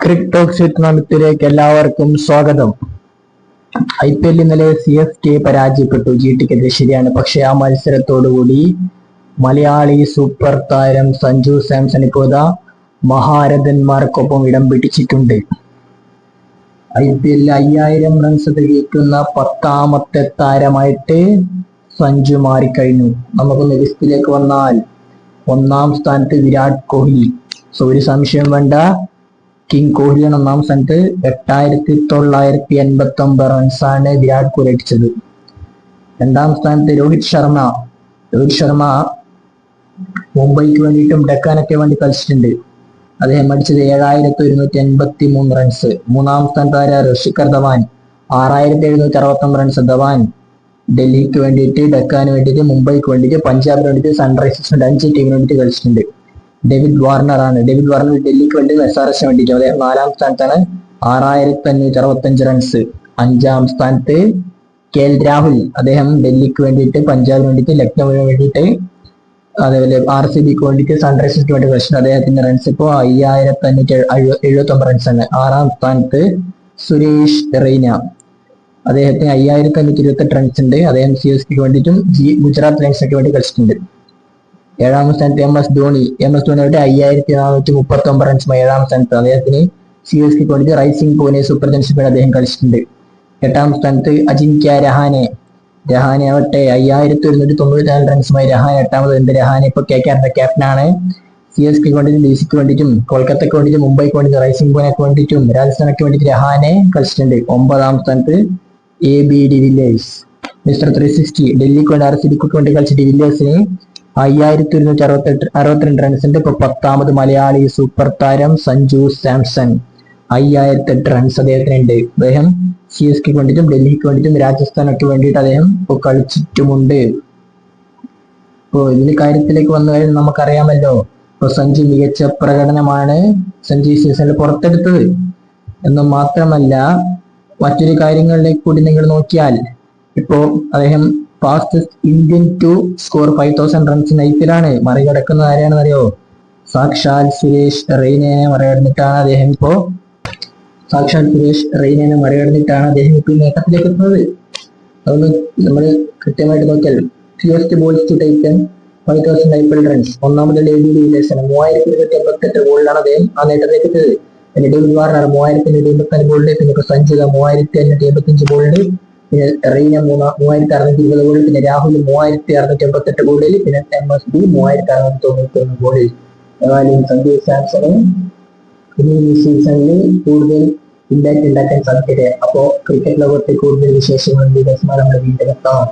ക്രിക്ടോക്സ് വിത്ത് എല്ലാവർക്കും സ്വാഗതം. IPL ഇന്നലെ CSK പരാജയപ്പെട്ടു. GTക്കെതിരെ ശരിയാണ്. പക്ഷെ ആ മത്സരത്തോടുകൂടി മലയാളി സൂപ്പർ താരം സഞ്ജു സാംസൺ ഇപ്പോൾ മഹാരഥന്മാർക്കൊപ്പം ഇടം പിടിച്ചിട്ടുണ്ട്. IPL 5000 റൺസ് തികയ്ക്കുന്ന 10ാമത്തെ താരമായിട്ട് സഞ്ജു മാറിക്കഴിഞ്ഞു. നമുക്കൊന്ന് ലിസ്റ്റിലേക്ക് വന്നാൽ 1ാം സ്ഥാനത്ത് വിരാട് കോഹ്ലി. ഒരു സംശയം വേണ്ട, കിങ് കോഹ്ലിയാണ് 1ാം സ്ഥാനത്ത്. 8989 റൺസാണ് വിരാട് കോഹ്ലി അടിച്ചത്. 2ാം സ്ഥാനത്ത് രോഹിത് ശർമ്മ മുംബൈക്ക് വേണ്ടിയിട്ടും ഡെക്കാനൊക്കെ വേണ്ടി കളിച്ചിട്ടുണ്ട്. അദ്ദേഹം അടിച്ചത് 7183 റൺസ്. 3ാം സ്ഥാനത്ത് ശിഖർ ധവാൻ 6769 റൺസ്. ധവാൻ ഡൽഹിക്ക് വേണ്ടിയിട്ട്, ഡെക്കാന് വേണ്ടിയിട്ട്, മുംബൈക്ക് വേണ്ടിയിട്ട്, പഞ്ചാബിന് വേണ്ടിയിട്ട്, സൺറൈസേഴ്സ് 5 ടീമിന് വേണ്ടിയിട്ട് കളിച്ചിട്ടുണ്ട്. ഡേവിഡ് വാർണർ ഡൽഹിക്ക് വേണ്ടി, SRS വേണ്ടിയിട്ട്. അദ്ദേഹം 4ാം സ്ഥാനത്താണ്, 6565 റൺസ്. 5ാം സ്ഥാനത്ത് KL രാഹുൽ. അദ്ദേഹം ഡൽഹിക്ക് വേണ്ടിയിട്ട്, പഞ്ചാബിന് വേണ്ടിയിട്ട്, ലക്നൌവിന് വേണ്ടിയിട്ട്, അതേപോലെ RCBക്ക് വേണ്ടിയിട്ട്, സൺറൈസേഴ്സിന് വേണ്ടി കളിച്ചിട്ടുണ്ട്. അദ്ദേഹത്തിന്റെ റൺസ് ഇപ്പോൾ 5579 റൺസാണ്. 6ാം സ്ഥാനത്ത് സുരേഷ് റെയ്ന. അദ്ദേഹത്തിന് 5528 റൺസ് ഉണ്ട്. അദ്ദേഹം CSKക്ക് വേണ്ടിയിട്ടും ഗുജറാത്ത് ലയൺസിനൊക്കെ വേണ്ടി കളിച്ചിട്ടുണ്ട്. 7ാം സ്ഥാനത്ത് MS ധോണി. ആയിട്ട് 5439 റൺസുമായി 7ാം സ്ഥാനത്ത്. അദ്ദേഹത്തിന് CSKക്ക് വേണ്ടിയിട്ട് റൈസിംഗ് പൂനെ സൂപ്പർ ജയൻസിന് വേണ്ടി അദ്ദേഹം കളിച്ചിട്ടുണ്ട്. 8ാം സ്ഥാനത്ത് അജിങ്ക്യ രഹാനെ ആവട്ടെ 5194 റൺസുമായി രഹാനെ 8ാമത്. രഹാനെ ഇപ്പോൾ KKRന്റെ ക്യാപ്റ്റനാണ്. CSKക്ക് വേണ്ടിയിട്ടും, DCക്ക് വേണ്ടിയിട്ടും, കൊൽക്കത്തക്ക് വേണ്ടിയിട്ടും, മുംബൈക്ക് വേണ്ടിയിട്ടും, റൈസിംഗ് പൂനെക്ക് വേണ്ടിയിട്ടും, രാജസ്ഥാനൊക്കെ വേണ്ടിയിട്ട് രഹാനെ കളിച്ചിട്ടുണ്ട്. 9ാം സ്ഥാനത്ത് AB ഡിവില്ലിയേഴ്സ്, മിസ്റ്റർ 360. ഡൽഹിക്ക് വേണ്ടി, RCBക്ക് വേണ്ടി കളിച്ച ഡിവില്ലിയേഴ്സിന് 5162 റൺസ് ഉണ്ട്. ഇപ്പൊ 10ാമത് മലയാളി സൂപ്പർ താരം സഞ്ജു സാംസൺ 5008 റൺസ് അദ്ദേഹത്തിനുണ്ട്. അദ്ദേഹം CSKക്ക് വേണ്ടിയിട്ടും, ഡൽഹിക്ക് വേണ്ടിയിട്ടും, രാജസ്ഥാനൊക്കെ വേണ്ടിയിട്ട് അദ്ദേഹം ഇപ്പോൾ കളിച്ചിട്ടുമുണ്ട്. ഇപ്പോ ഇതിന്റെ കാര്യത്തിലേക്ക് വന്നു കഴിഞ്ഞാൽ നമുക്കറിയാമല്ലോ, ഇപ്പൊ സഞ്ജു മികച്ച പ്രകടനമാണ് സഞ്ജു സീസണിൽ പുറത്തെടുത്തത് എന്ന് മാത്രമല്ല, മറ്റൊരു കാര്യങ്ങളിലേക്ക് കൂടി നിങ്ങൾ നോക്കിയാൽ, ഇപ്പോ അദ്ദേഹം fastest Indian to score 5000 runs നയിപ്പിലാണ്. മറികടക്കുന്നത് ആരെയാണെന്ന് അറിയോ? സാക്ഷാൽ സുരേഷ് റെയ്നയെ മറികടന്നിട്ടാണ് അദ്ദേഹം ഇപ്പോൾ ഈ നേട്ടത്തിലേക്ക് എത്തുന്നത്. അതൊന്ന് നമ്മൾ കൃത്യമായിട്ട് നോക്കിയാൽ, fewest balls to taken 5000 IPL runs. 1ാമത് AB ഡിവില്ലിയേഴ്സാണ്. 3288 ബോളിലാണ് അദ്ദേഹം ആ നേട്ടത്തിലേക്ക് എത്തിയത്. പിന്നെ ഡേവിഡ് വാർണർ 3184 ബോളിൽ, പിന്നെ സഞ്ജു 3585 ബോളിൽ, പിന്നെ റെയ്ന 3620 ബോളിൽ, പിന്നെ രാഹുൽ 3688 ബോളിൽ, പിന്നെ MSD 3691 ബോളിൽ. ഏതായാലും സഞ്ജു സാംസണ് ഈ സീസണിൽ കൂടുതൽ ഇമ്പാക്ട് ഉണ്ടാക്കാൻ സാധിക്കട്ടെ. അപ്പോ ക്രിക്കറ്റ് ലോകത്തെ കൂടുതൽ വിശേഷങ്ങൾ നമ്മൾ വീണ്ടും എത്താം.